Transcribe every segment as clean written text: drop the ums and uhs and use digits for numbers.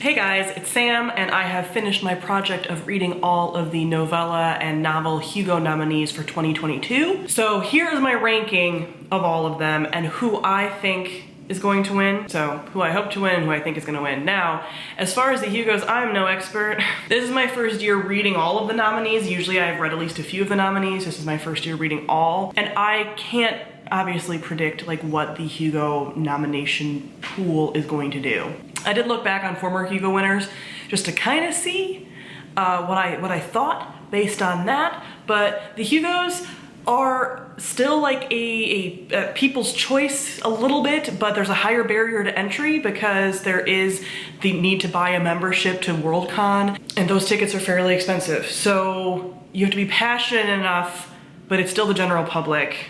Hey guys, it's Sam, and I have finished my project of reading all of the novella and novel Hugo nominees for 2022. So here is my ranking of all of them and who I think is going to win. So who I hope to win and who I think is going to win. Now, as far as the Hugos, I'm no expert. This is my first year reading all of the nominees. Usually I've read at least a few of the nominees. This is my first year reading all, and I can't obviously predict like what the Hugo nomination pool is going to do. I did look back on former Hugo winners just to kind of see what I thought based on that, but the Hugos are still like a people's choice a little bit, but there's a higher barrier to entry because there is the need to buy a membership to Worldcon, and those tickets are fairly expensive. So you have to be passionate enough, but it's still the general public.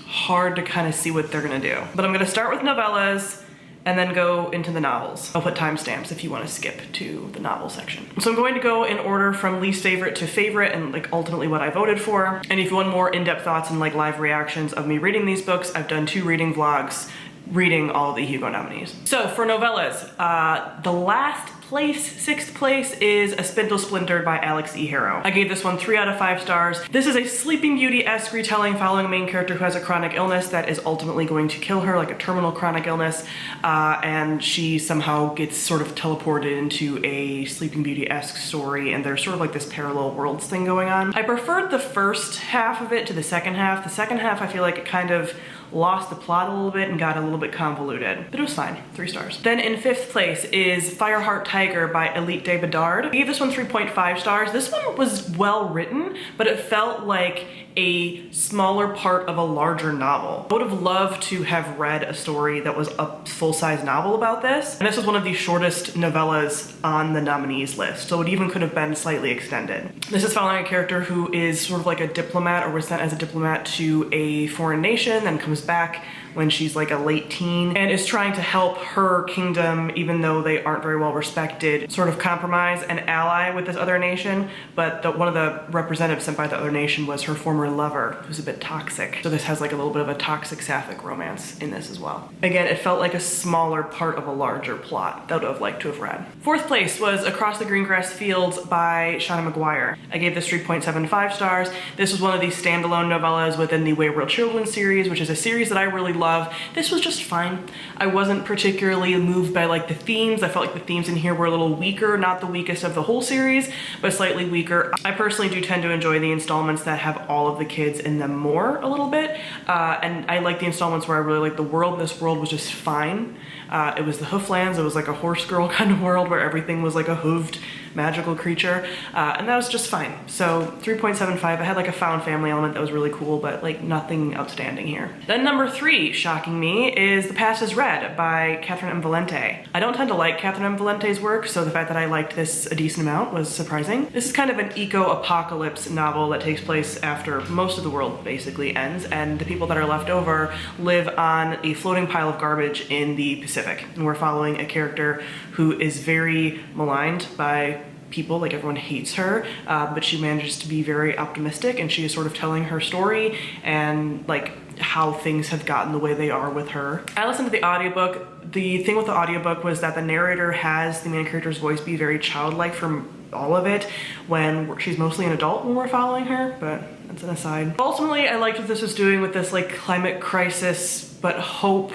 Hard to kind of see what they're gonna do. But I'm gonna start with novellas and then go into the novels. I'll put timestamps if you want to skip to the novel section. So I'm going to go in order from least favorite to favorite and like ultimately what I voted for. And if you want more in-depth thoughts and like live reactions of me reading these books, I've done 2 reading vlogs reading all the Hugo nominees. So for novellas, the last place, 6th place, is A Spindle Splintered by Alex E. Harrow. I gave this one 3 out of 5 stars. This is a Sleeping Beauty-esque retelling following a main character who has a chronic illness that is ultimately going to kill her, like a terminal chronic illness, and she somehow gets sort of teleported into a Sleeping Beauty-esque story, and there's sort of like this parallel worlds thing going on. I preferred the first half of it to the second half. The second half, I feel like it kind of lost the plot a little bit and got a little bit convoluted, but it was fine, 3 stars. Then in 5th place is Fireheart Tiger by Elite de Bedard. I gave this one 3.5 stars. This one was well written, but it felt like a smaller part of a larger novel. I would have loved to have read a story that was a full-size novel about this, and this was one of the shortest novellas on the nominees list, so it even could have been slightly extended. This is following a character who is sort of like a diplomat, or was sent as a diplomat to a foreign nation, then comes back when she's like a late teen and is trying to help her kingdom, even though they aren't very well respected, sort of compromise and ally with this other nation. But one of the representatives sent by the other nation was her former lover, who's a bit toxic. So this has like a little bit of a toxic sapphic romance in this as well. Again, it felt like a smaller part of a larger plot that I would have liked to have read. 4th place was Across the Greengrass Fields by Shauna McGuire. I gave this 3.75 stars. This was one of these standalone novellas within the Wayward Children series, which is a series that I really love. This was just fine. I wasn't particularly moved by like the themes. I felt like the themes in here were a little weaker, not the weakest of the whole series, but slightly weaker. I personally do tend to enjoy the installments that have all of the kids in them more a little bit, and I like the installments where I really like the world. This world was just fine. It was the Hooflands. It was like a horse girl kind of world where everything was like a hooved magical creature, and that was just fine. So 3.75. I had like a found family element that was really cool, but like nothing outstanding here. Then number 3, shocking me, is The Past is Red by Catherine M. Valente. I don't tend to like Catherine M. Valente's work, so the fact that I liked this a decent amount was surprising. This is kind of an eco-apocalypse novel that takes place after most of the world basically ends, and the people that are left over live on a floating pile of garbage in the Pacific. And we're following a character who is very maligned by people, like everyone hates her, but she manages to be very optimistic, and she is sort of telling her story and like how things have gotten the way they are with her. I listened to the audiobook. The thing with the audiobook was that the narrator has the main character's voice be very childlike from all of it, when she's mostly an adult when we're following her, but that's an aside. Ultimately, I liked what this was doing with this like climate crisis but hope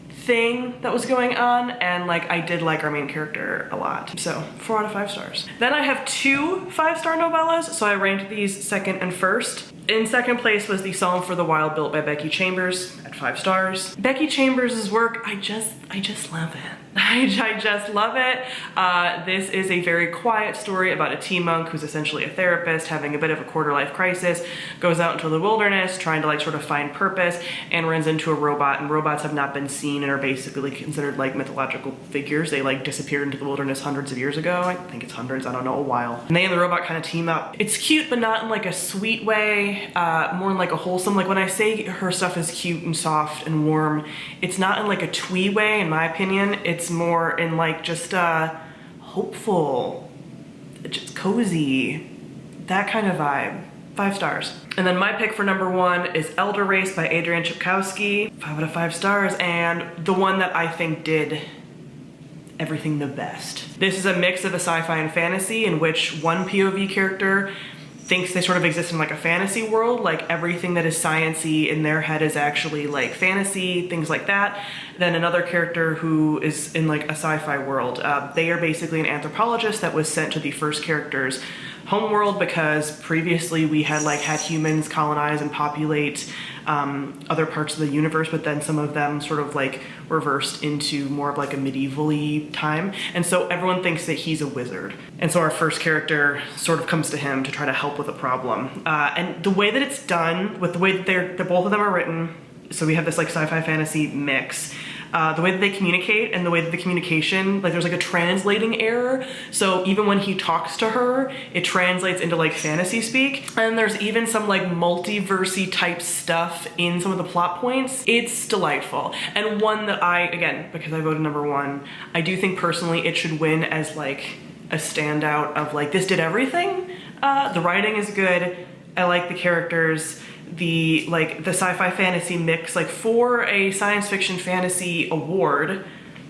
thing that was going on, and like I did like our main character a lot. So 4 out of 5 stars. Then I have 2 5-star novellas, so I ranked these 2nd and 1st. In 2nd place was The Psalm for the Wild Built by Becky Chambers at 5 stars. Becky Chambers' work, I just love it. I just love it. This is a very quiet story about a tea monk who's essentially a therapist having a bit of a quarter-life crisis, goes out into the wilderness trying to like sort of find purpose, and runs into a robot, and robots have not been seen and are basically considered like mythological figures. They like disappeared into the wilderness hundreds of years ago. I think it's hundreds, I don't know, a while. And they and the robot kind of team up. It's cute, but not in like a sweet way, more in like a wholesome, like when I say her stuff is cute and soft and warm, it's not in like a twee way in my opinion. It's more in like just hopeful, just cozy, that kind of vibe. 5 stars. And then my pick for number 1 is Elder Race by Adrian Chipkowski. 5 out of 5 stars, and the one that I think did everything the best. This is a mix of a sci-fi and fantasy in which one POV character thinks they sort of exist in like a fantasy world, like everything that is science-y in their head is actually like fantasy, things like that. Then another character who is in like a sci-fi world. They are basically an anthropologist that was sent to the first character's homeworld because previously we had humans colonize and populate other parts of the universe, but then some of them sort of like reversed into more of like a medieval-y time. And so everyone thinks that he's a wizard. And so our first character sort of comes to him to try to help with a problem. And the way that it's done, with the way that they're both of them are written, so we have this like sci-fi fantasy mix. The way that they communicate and the way that the communication, like there's like a translating error. So even when he talks to her, it translates into like fantasy speak. And there's even some like multiversey type stuff in some of the plot points. It's delightful. And one that again, because I voted #1, I do think personally it should win as like a standout of like, this did everything. The writing is good. I like the characters. The sci-fi fantasy mix, like for a science fiction fantasy award,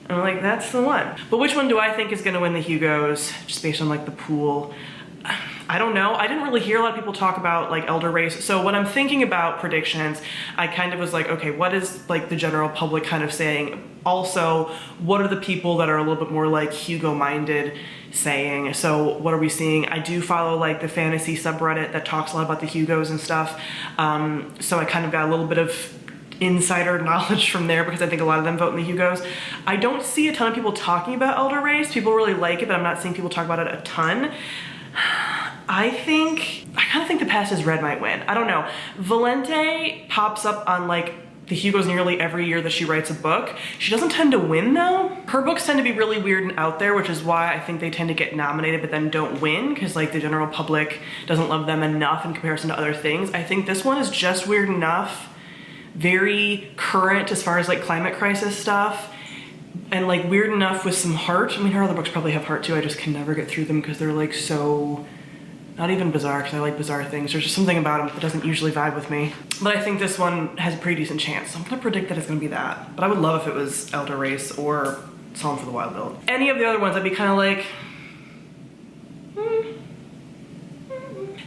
I'm like, that's the one. But which one do I think is gonna win the Hugos, just based on like the pool? I don't know. I didn't really hear a lot of people talk about like Elder Race. So when I'm thinking about predictions, I kind of was like, okay, what is like the general public kind of saying? Also, what are the people that are a little bit more like Hugo minded saying? So what are we seeing? I do follow like the fantasy subreddit that talks a lot about the Hugos and stuff. So I kind of got a little bit of insider knowledge from there because I think a lot of them vote in the Hugos. I don't see a ton of people talking about Elder Race. People really like it, but I'm not seeing people talk about it a ton. I kind of think The Past is Red might win. I don't know. Valente pops up on like the Hugos nearly every year that she writes a book. She doesn't tend to win though. Her books tend to be really weird and out there, which is why I think they tend to get nominated but then don't win, because like the general public doesn't love them enough in comparison to other things. I think this one is just weird enough, very current as far as like climate crisis stuff, and like weird enough with some heart. I mean, her other books probably have heart too. I just can never get through them because they're like so, not even bizarre, because I like bizarre things. There's just something about them that doesn't usually vibe with me. But I think this one has a pretty decent chance. So I'm gonna predict that it's gonna be that. But I would love if it was Elder Race or Song for the Wild Build. Any of the other ones, I'd be kind of like,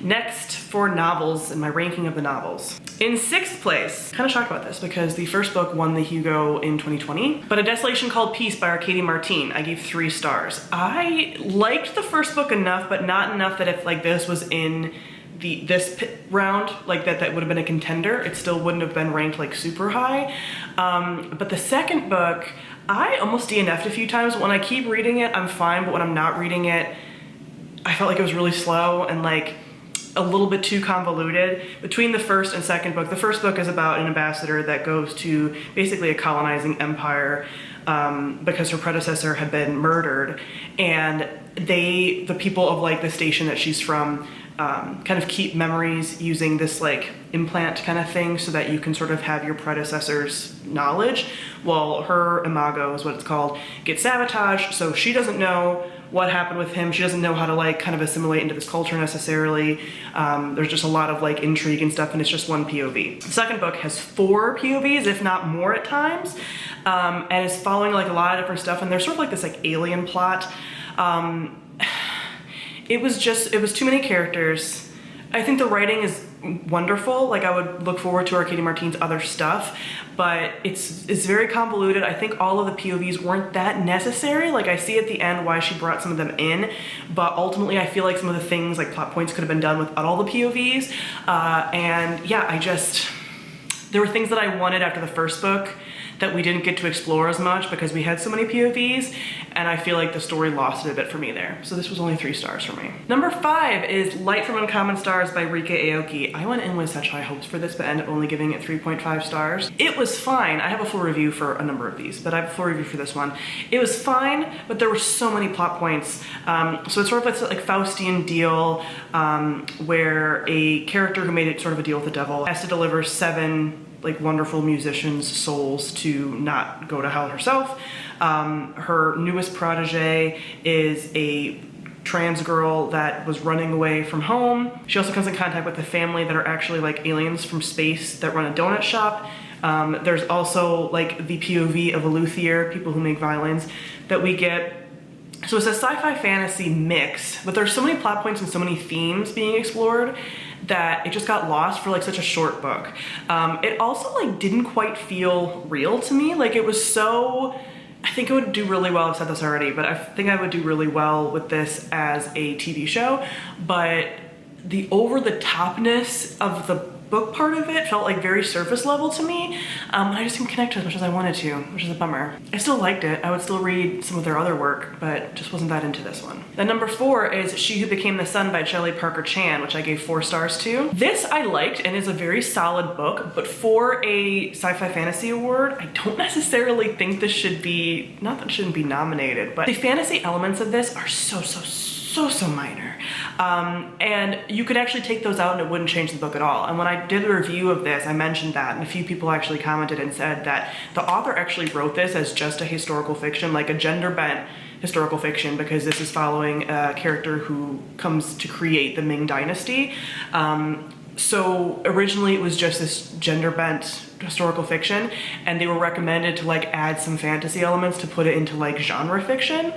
Next for novels and my ranking of the novels. In 6th place, kind of shocked about this because the first book won the Hugo in 2020, but A Desolation Called Peace by Arcady Martin, I gave 3 stars. I liked the first book enough, but not enough that if like this was in this round, like that would have been a contender, it still wouldn't have been ranked like super high. But the second book, I almost DNF'd a few times. When I keep reading it, I'm fine, but when I'm not reading it, I felt like it was really slow and like a little bit too convoluted. Between the first and second book, the first book is about an ambassador that goes to basically a colonizing empire because her predecessor had been murdered, and the people of like the station that she's from kind of keep memories using this like implant kind of thing so that you can sort of have your predecessor's knowledge. Well, her imago is what it's called, gets sabotaged, so she doesn't know what happened with him. She doesn't know how to like kind of assimilate into this culture necessarily. There's just a lot of like intrigue and stuff, and it's just one POV. The second book has 4 POVs, if not more at times, and it's following like a lot of different stuff, and there's sort of like this like alien plot. It was too many characters. I think the writing is wonderful. Like I would look forward to Arcady Martin's other stuff, but it's very convoluted. I think all of the POVs weren't that necessary. Like I see at the end why she brought some of them in, but ultimately I feel like some of the things like plot points could have been done without all the POVs. And yeah, there were things that I wanted after the first book that we didn't get to explore as much because we had so many POVs, and I feel like the story lost it a bit for me there. So this was only 3 stars for me. Number 5 is Light from Uncommon Stars by Rika Aoki. I went in with such high hopes for this, but ended up only giving it 3.5 stars. It was fine. I have a full review for a number of these, but I have a full review for this one. It was fine, but there were so many plot points. So it's sort of like Faustian deal where a character who made it sort of a deal with the devil has to deliver 7 like wonderful musicians' souls to not go to hell herself. Her newest protege is a trans girl that was running away from home. She also comes in contact with a family that are actually like aliens from space that run a donut shop. There's also like the POV of a luthier, people who make violins, that we get. So it's a sci-fi fantasy mix, but there's so many plot points and so many themes being explored that it just got lost for like such a short book. It also like didn't quite feel real to me. Like it was so, I think it would do really well, I've said this already, but I think I would do really well with this as a TV show. But the over-the-topness of the book part of it felt like very surface level to me. I just didn't connect as much as I wanted to, which is a bummer. I still liked it. I would still read some of their other work, but just wasn't that into this one. Then number 4 is She Who Became the Sun by Shelley Parker Chan, which I gave 4 stars to. This I liked and is a very solid book, but for a sci-fi fantasy award, I don't necessarily think this should be, not that it shouldn't be nominated, but the fantasy elements of this are so minor. And you could actually take those out and it wouldn't change the book at all. And when I did a review of this, I mentioned that, and a few people actually commented and said that the author actually wrote this as just a historical fiction, like a gender-bent historical fiction, because this is following a character who comes to create the Ming Dynasty. So originally it was just this gender-bent historical fiction, and they were recommended to like add some fantasy elements to put it into like genre fiction.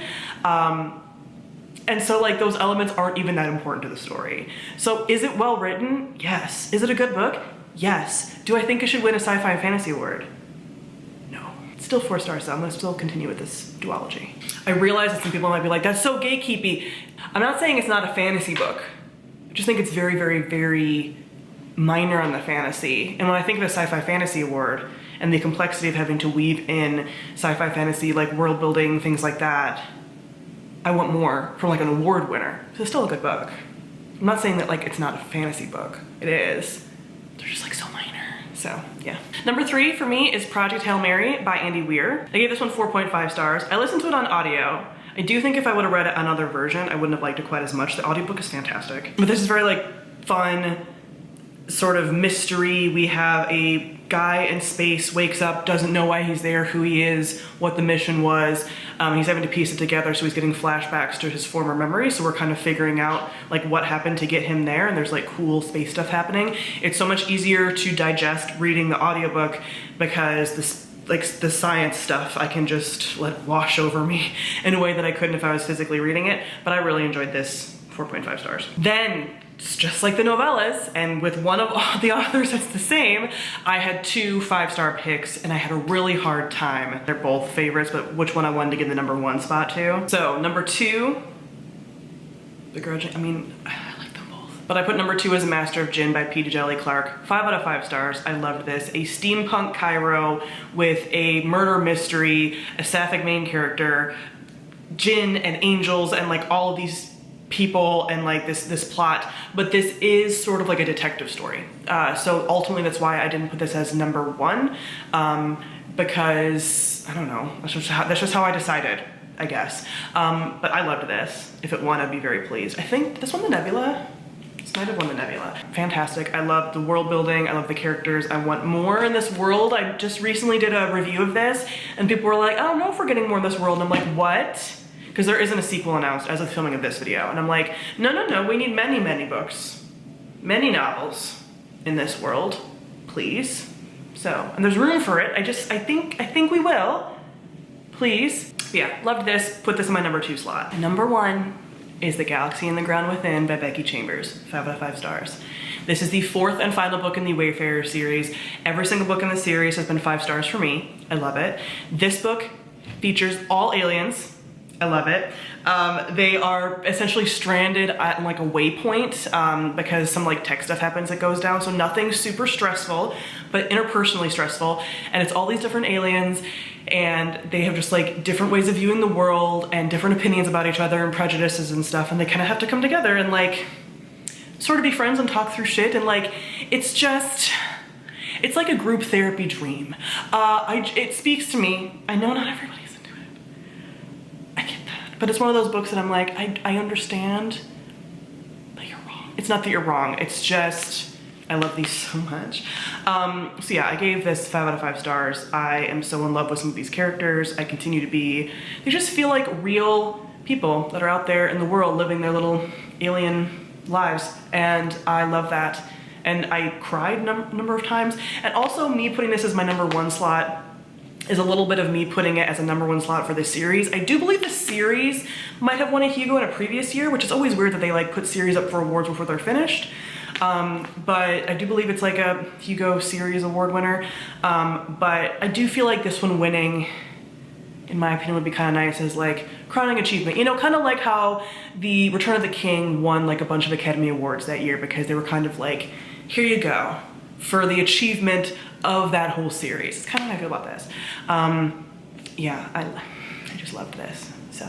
And so like those elements aren't even that important to the story. So is it well written? Yes. Is it a good book? Yes. Do I think it should win a sci-fi and fantasy award? No. Still 4 stars though. I'm gonna still continue with this duology. I realize that some people might be like, that's so gatekeepy. I'm not saying it's not a fantasy book. I just think it's very minor on the fantasy. And when I think of a sci-fi fantasy award and the complexity of having to weave in sci-fi fantasy, like world building, things like that, I want more from like an award winner. So it's still a good book. I'm not saying that like it's not a fantasy book. It is. They're just like so minor. So yeah. Number 3 for me is Project Hail Mary by Andy Weir. I gave this one 4.5 stars. I listened to it on audio. I do think if I would have read it another version, I wouldn't have liked it quite as much. The audiobook is fantastic. But this is very like fun, sort of mystery. We have a guy in space, wakes up, doesn't know why he's there, who he is, what the mission was. He's having to piece it together, so he's getting flashbacks to his former memories, so we're kind of figuring out like what happened to get him there, and there's like cool space stuff happening. It's so much easier to digest reading the audiobook because this like the science stuff I can just let wash over me in a way that I couldn't if I was physically reading it. But I really enjoyed this. 4.5 stars. Then, just like the novellas, and with one of all the authors that's the same, I had 2 5-star picks and I had a really hard time. They're both favorites, but which one I wanted to give the number 1 spot to. So number 2, begrudging, I mean, I like them both. But I put number 2 as A Master of Jinn by P. Djeli Clark. 5 out of 5 stars. I loved this. A steampunk Cairo with a murder mystery, a sapphic main character, Jinn and angels, and like all of these people and like this plot, but this is sort of like a detective story. So ultimately that's why I didn't put this as number 1, because I don't know, that's just how I decided, I guess. But I loved this. If it won, I'd be very pleased. I think this won the Nebula. This might have won the Nebula. Fantastic. I love the world building. I love the characters. I want more in this world. I just recently did a review of this and people were like, I don't know if we're getting more in this world. And I'm like, what? Because there isn't a sequel announced as of the filming of this video. And I'm like, no, we need many books, many novels in this world, please. So, and there's room for it. I think we will, please. But yeah, loved this, put this in my number 2 slot. Number 1 is The Galaxy and the Ground Within by Becky Chambers, 5 out of 5 stars. This is the 4th and final book in the Wayfarer series. Every single book in the series has been 5 stars for me. I love it. This book features all aliens. I love it. They are essentially stranded at like a waypoint because some like tech stuff happens that goes down. So nothing super stressful, but interpersonally stressful. And it's all these different aliens and they have just like different ways of viewing the world and different opinions about each other and prejudices and stuff. And they kind of have to come together and like sort of be friends and talk through shit. And like, it's like a group therapy dream. It speaks to me. I know not everybody. But it's one of those books that I'm like, I understand, but you're wrong. It's not that you're wrong, it's just, I love these so much. So yeah, I gave this 5 out of 5 stars. I am so in love with some of these characters. I continue to be. They just feel like real people that are out there in the world living their little alien lives. And I love that. And I cried a number of times. And also me putting this as my number 1 slot, is a little bit of me putting it as a #1 slot for this series. I do believe the series might have won a Hugo in a previous year, which is always weird that they like put series up for awards before they're finished. But I do believe it's like a Hugo Series Award winner. But I do feel like this one winning, in my opinion, would be kind of nice as like crowning achievement. You know, kind of like how the Return of the King won like a bunch of Academy Awards that year because they were kind of like, here you go, for the achievement of that whole series. It's kind of how I feel about this. Yeah, I just loved this. So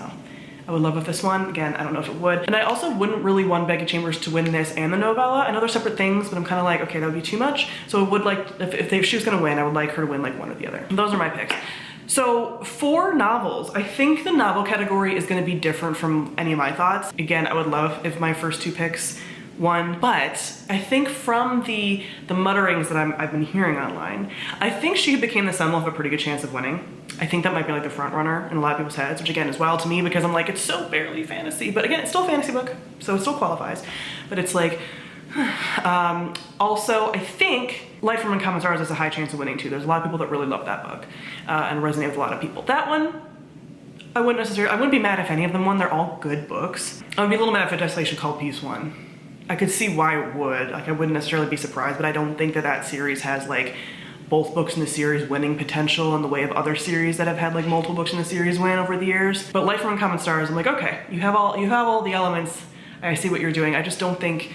I would love if this one, again, I don't know if it would. And I also wouldn't really want Becky Chambers to win this and the novella. I know they're separate things, but I'm kind of like, okay, that would be too much. So I would like, if she was gonna win, I would like her to win like one or the other. And those are my picks. So for novels, I think the novel category is gonna be different from any of my thoughts. Again, I would love if my first 2 picks won, but I think from the mutterings that I've been hearing online, I think She Who Became the Sun will have a pretty good chance of winning. I think that might be like the front runner in a lot of people's heads, which again is wild to me because I'm like, it's so barely fantasy, but again, it's still a fantasy book, so it still qualifies. But it's like, also, I think Light from Uncommon Stars has a high chance of winning too. There's a lot of people that really love that book and resonate with a lot of people. That one, I wouldn't be mad if any of them won. They're all good books. I would be a little mad if A Desolation Called Peace won. I could see why it would. Like, I wouldn't necessarily be surprised, but I don't think that that series has like both books in the series winning potential in the way of other series that have had like multiple books in the series win over the years. But Light from Uncommon Stars, I'm like, okay, you have all the elements. I see what you're doing. I just don't think,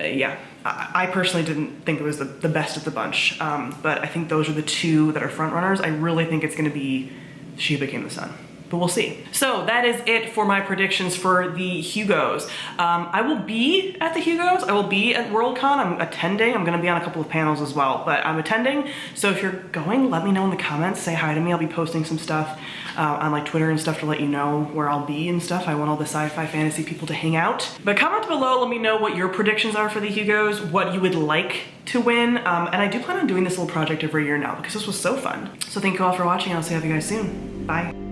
yeah, I personally didn't think it was the best of the bunch. But I think those are the 2 that are front runners. I really think it's gonna be She Who Became the Sun. But we'll see. So that is it for my predictions for the Hugos. I will be at the Hugos. I will be at Worldcon. I'm attending. I'm gonna be on a couple of panels as well, but I'm attending. So if you're going, let me know in the comments. Say hi to me. I'll be posting some stuff on like Twitter and stuff to let you know where I'll be and stuff. I want all the sci-fi fantasy people to hang out. But comment below, let me know what your predictions are for the Hugos, what you would like to win. And I do plan on doing this little project every year now because this was so fun. So thank you all for watching. I'll see you guys soon. Bye.